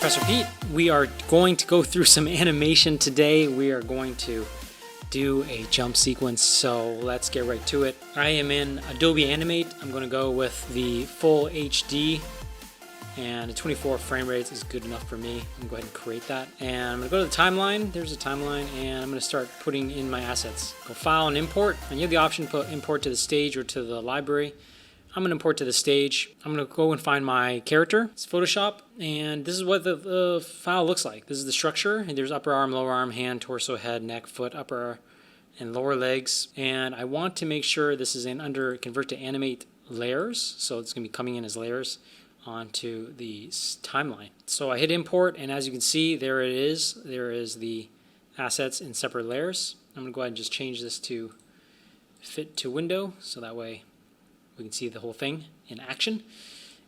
Professor Pete. We are going to go through some animation today. We are going to do a jump sequence, so let's get right to it. I am in Adobe Animate. I'm going to go with the full HD, and a 24 frame rate is good enough for me. I'm going to go ahead and create that. And I'm going to go to the timeline. There's a timeline, and I'm going to start putting in my assets. Go File and Import, and you have the option to put import to the stage or to the library. I'm going to import to the stage. I'm going to go and find my character. It's Photoshop, and this is what the file looks like. This is the structure, and there's upper arm, lower arm, hand, torso, head, neck, foot, upper and lower legs. And I want to make sure this is in under convert to animate layers, so it's going to be coming in as layers onto the timeline. So I hit import, and as you can see, there it is. There is the assets in separate layers. I'm going to go ahead and just change this to fit to window, so that way we can see the whole thing in action.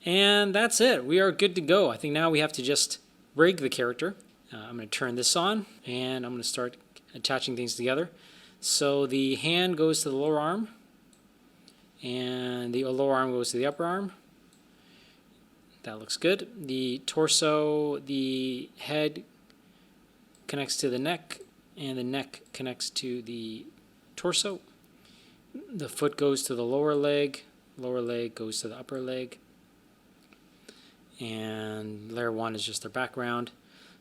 And that's it. We are good to go. I think now we have to just rig the character. I'm going to turn this on, and I'm going to start attaching things together. So the hand goes to the lower arm, and the lower arm goes to the upper arm. That looks good. The torso, the head connects to the neck, and the neck connects to the torso. The foot goes to the lower leg goes to the upper leg, and layer 1 is just their background.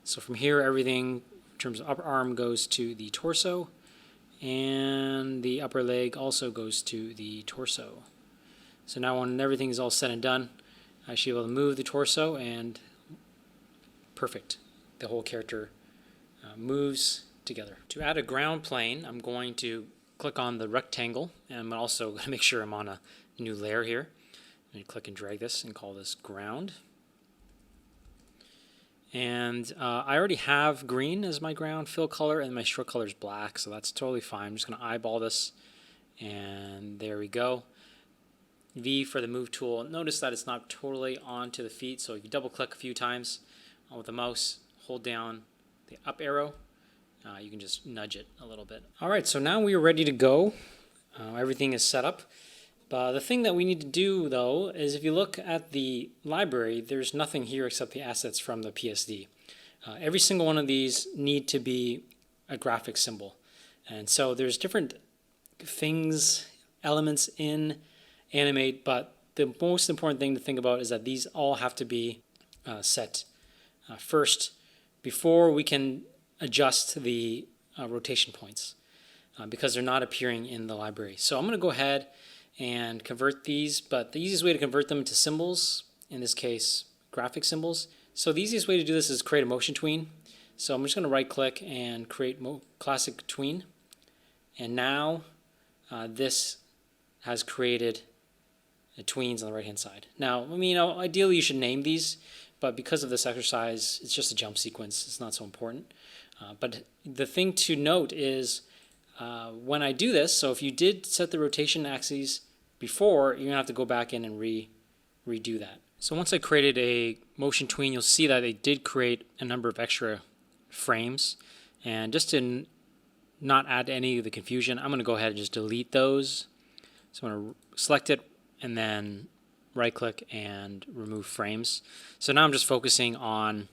So from here, everything in terms of upper arm goes to the torso, and the upper leg also goes to the torso. So now when everything is all said and done, I should be able to move the torso, and perfect. The whole character moves together. To add a ground plane, I'm going to click on the rectangle, and I'm also going to make sure I'm on a new layer here. I'm going to click and drag this and call this ground. And I already have green as my ground fill color, and my stroke color is black, so that's totally fine. I'm just going to eyeball this, and there we go. V for the move tool. Notice that it's not totally onto the feet, so if you double click a few times with the mouse, hold down the up arrow, you can just nudge it a little bit. Alright, so now we are ready to go. Everything is set up. The thing that we need to do, though, is if you look at the library, there's nothing here except the assets from the PSD. Every single one of these need to be a graphic symbol. And so there's different things, elements in Animate, but the most important thing to think about is that these all have to be set first before we can adjust the rotation points because they're not appearing in the library. So I'm going to go ahead and convert these, but the easiest way to convert them to symbols, in this case graphic symbols. So the easiest way to do this is create a motion tween. So I'm just going to right click and create classic tween, and now this has created tweens on the right hand side. Now, I mean, ideally you should name these, but because of this exercise, it's just a jump sequence. It's not so important. But the thing to note is when I do this, so if you did set the rotation axes before, you're going to have to go back in and redo that. So once I created a motion tween, you'll see that it did create a number of extra frames. And just to not add any of the confusion, I'm going to go ahead and just delete those. So I'm going to select it and then right click and remove frames. So now I'm just focusing on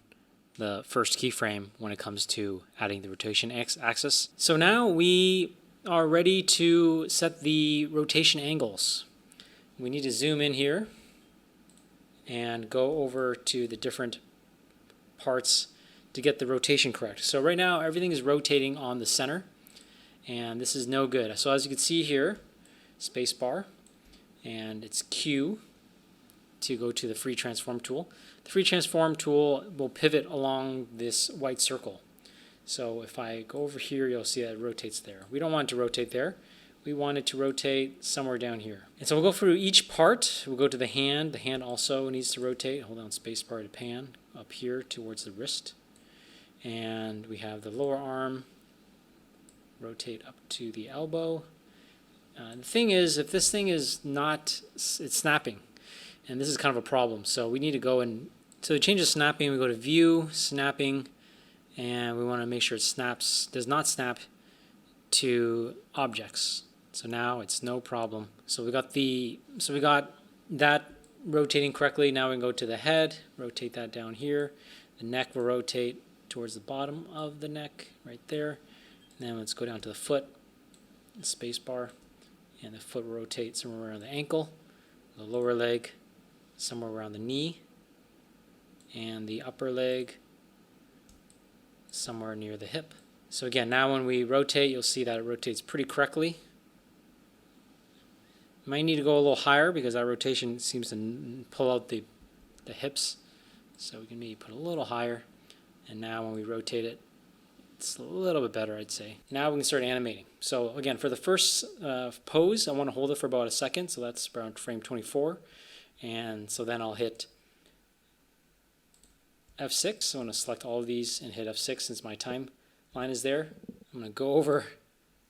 the first keyframe when it comes to adding the rotation axis. So now we are ready to set the rotation angles. We need to zoom in here and go over to the different parts to get the rotation correct. So right now everything is rotating on the center, and this is no good. So as you can see here, space bar, and it's Q to go to the free transform tool. The free transform tool will pivot along this white circle. So if I go over here, you'll see that it rotates there. We don't want it to rotate there. We want it to rotate somewhere down here. And so we'll go through each part. We'll go to the hand. The hand also needs to rotate. Hold down space bar to pan up here towards the wrist. And we have the lower arm rotate up to the elbow. The thing is, if this thing is not, it's snapping. And this is kind of a problem. So we need to go and, so to change the snapping, we go to View, Snapping, and we want to make sure it does not snap to objects. So now it's no problem. So we got that rotating correctly. Now we can go to the head, rotate that down here. The neck will rotate towards the bottom of the neck, right there. And then let's go down to the foot, the space bar, and the foot will rotate somewhere around the ankle, the lower leg somewhere around the knee, and the upper leg somewhere near the hip. So again, now when we rotate, you'll see that it rotates pretty correctly. You might need to go a little higher because that rotation seems to pull out the hips. So we can maybe put a little higher. And now when we rotate it, it's a little bit better, I'd say. Now we can start animating. So again, for the first pose, I want to hold it for about a second. So that's around frame 24. And so then I'll hit F6. So I'm going to select all of these and hit F6 since my timeline is there. I'm going to go over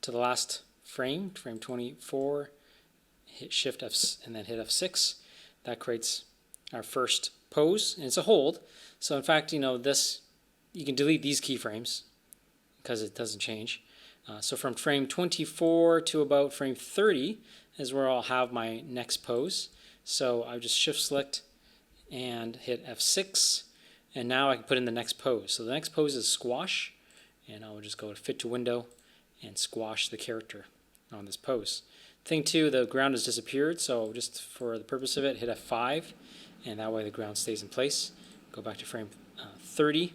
to the last frame, frame 24, hit Shift F and then hit F6. That creates our first pose, and it's a hold. So in fact, this, you can delete these keyframes because it doesn't change. So from frame 24 to about frame 30 is where I'll have my next pose. So I just shift select and hit F6, and now I can put in the next pose. So the next pose is squash, and I will just go to fit to window and squash the character on this pose. Thing two, the ground has disappeared, so just for the purpose of it, hit F5, and that way the ground stays in place. Go back to frame 30,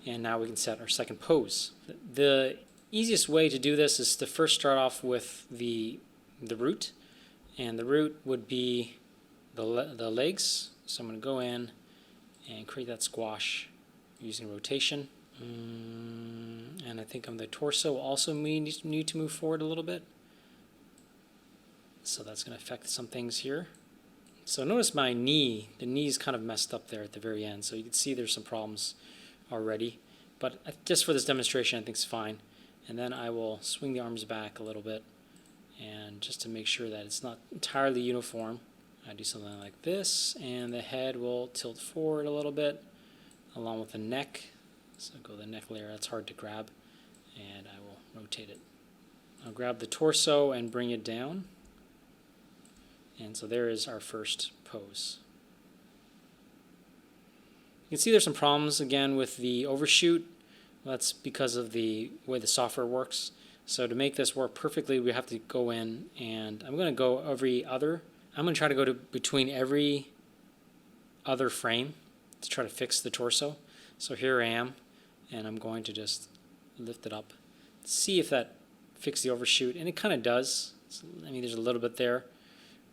and now we can set our second pose. The easiest way to do this is to first start off with the root, and the root would be the legs. So I'm going to go in and create that squash using rotation. And I think on the torso also need to move forward a little bit. So that's going to affect some things here. So notice my knee, the knee's kind of messed up there at the very end. So you can see there's some problems already. But just for this demonstration, I think it's fine. And then I will swing the arms back a little bit. And just to make sure that it's not entirely uniform, I do something like this. And the head will tilt forward a little bit along with the neck. So go to the neck layer, that's hard to grab. And I will rotate it. I'll grab the torso and bring it down. And so there is our first pose. You can see there's some problems again with the overshoot. That's because of the way the software works. So to make this work perfectly, we have to go in, and I'm going to go I'm going to try to go to between every other frame to try to fix the torso. So here I am, and I'm going to just lift it up. See if that fixes the overshoot, and it kind of does. I mean, there's a little bit there,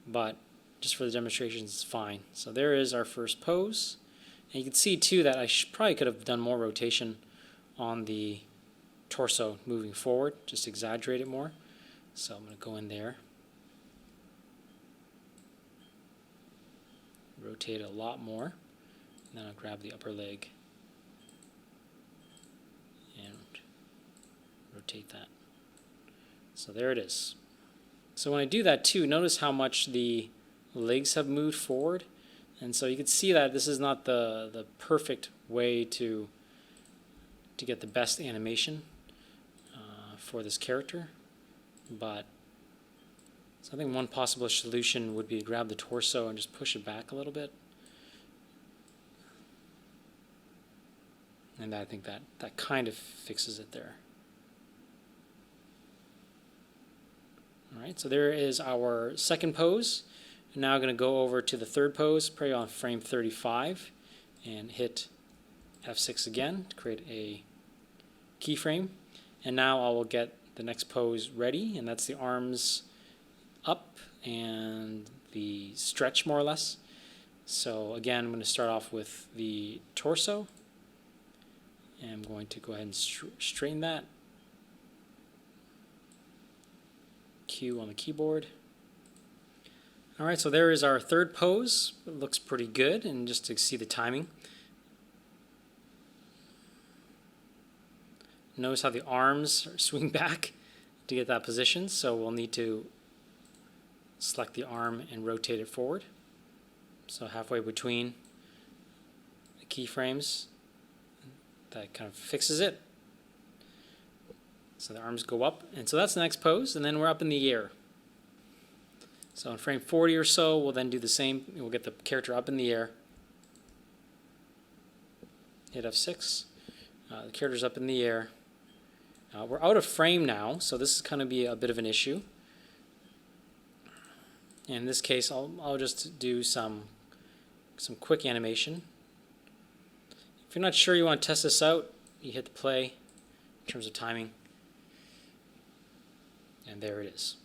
but just for the demonstrations, it's fine. So there is our first pose. And you can see too that I probably could have done more rotation on the torso moving forward, just exaggerate it more. So I'm going to go in there, rotate it a lot more, and then I'll grab the upper leg and rotate that. So there it is. So when I do that too, notice how much the legs have moved forward. And so you can see that this is not the perfect way to get the best animation for this character. But so I think one possible solution would be to grab the torso and just push it back a little bit. And I think that kind of fixes it there. Alright, so there is our second pose. And now I'm going to go over to the third pose, probably on frame 35, and hit F6 again to create a keyframe. And now I will get the next pose ready, and that's the arms up and the stretch more or less. So again, I'm going to start off with the torso. And I'm going to go ahead and straighten that. Q on the keyboard. Alright, so there is our third pose. It looks pretty good, and just to see the timing. Notice how the arms swing back to get that position, so we'll need to select the arm and rotate it forward. So halfway between the keyframes, that kind of fixes it. So the arms go up, and so that's the next pose, and then we're up in the air. So in frame 40 or so, we'll then do the same. We'll get the character up in the air. hit F6. The character's up in the air. We're out of frame now, so this is going to be a bit of an issue. In this case, I'll just do some quick animation. If you're not sure you want to test this out, you hit the play in terms of timing, and there it is.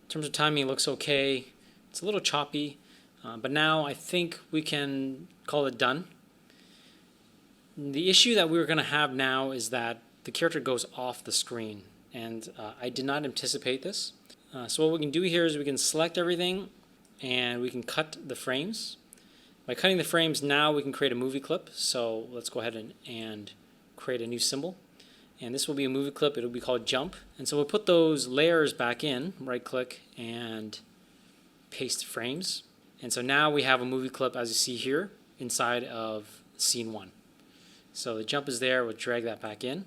In terms of timing, it looks okay. It's a little choppy, but now I think we can call it done. The issue that we're going to have now is that the character goes off the screen, and I did not anticipate this. So what we can do here is we can select everything and we can cut the frames. By cutting the frames, now we can create a movie clip. So let's go ahead and create a new symbol. And this will be a movie clip. It'll be called jump. And so we'll put those layers back in, right click and paste frames. And so now we have a movie clip, as you see here, inside of scene 1. So the jump is there. We'll drag that back in.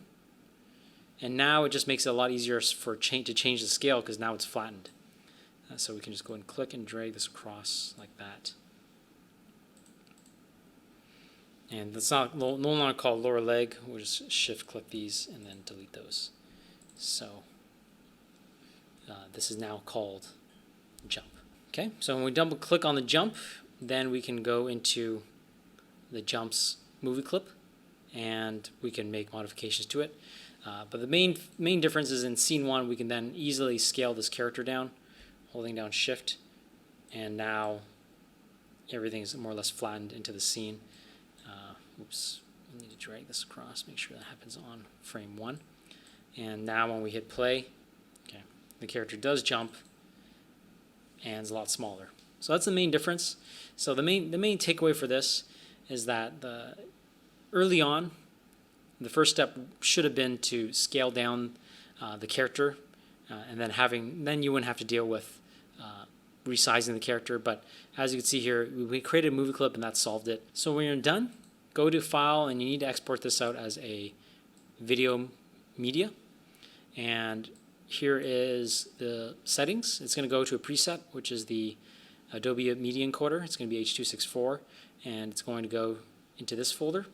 And now it just makes it a lot easier to change the scale because now it's flattened. So we can just go and click and drag this across like that. And it's no longer called lower leg. We'll just shift click these and then delete those. So this is now called jump. Okay, so when we double click on the jump, then we can go into the jump's movie clip and we can make modifications to it. But the main difference is in scene 1, we can then easily scale this character down, holding down shift, and now everything is more or less flattened into the scene. Oops, we need to drag this across, make sure that happens on frame 1. And now when we hit play, okay, the character does jump and is a lot smaller. So that's the main difference. So the main takeaway for this is that early on, the first step should have been to scale down the character, and then you wouldn't have to deal with resizing the character. But as you can see here, we created a movie clip and that solved it. So when you're done, go to File, and you need to export this out as a video media. And here is the settings. It's going to go to a preset, which is the Adobe Media Encoder. It's going to be H.264, and it's going to go into this folder.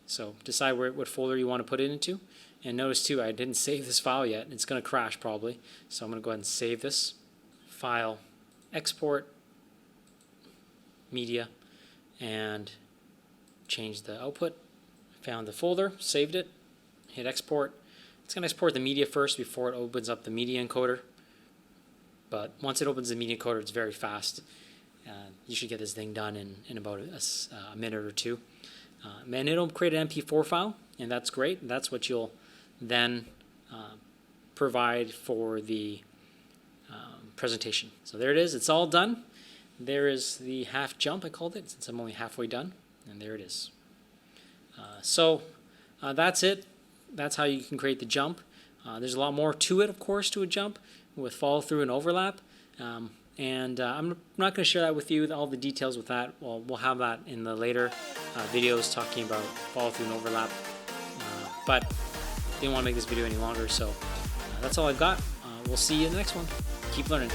So decide what folder you want to put it into. And notice too, I didn't save this file yet. It's going to crash probably. So I'm going to go ahead and save this. File, Export, Media, and change the output. Found the folder, saved it, hit export. It's going to export the media first before it opens up the media encoder. But once it opens the media encoder, it's very fast. You should get this thing done in about a minute or two. And it'll create an MP4 file, and that's great. That's what you'll then provide for the presentation. So there it is. It's all done. There is the half jump, I called it, since I'm only halfway done. And there it is. So that's it. That's how you can create the jump. There's a lot more to it, of course, to a jump with follow through and overlap. And I'm not going to share that with you, all the details with that. We'll have that in the later videos talking about follow through and overlap. But didn't want to make this video any longer, so that's all I've got. We'll see you in the next one. Keep learning.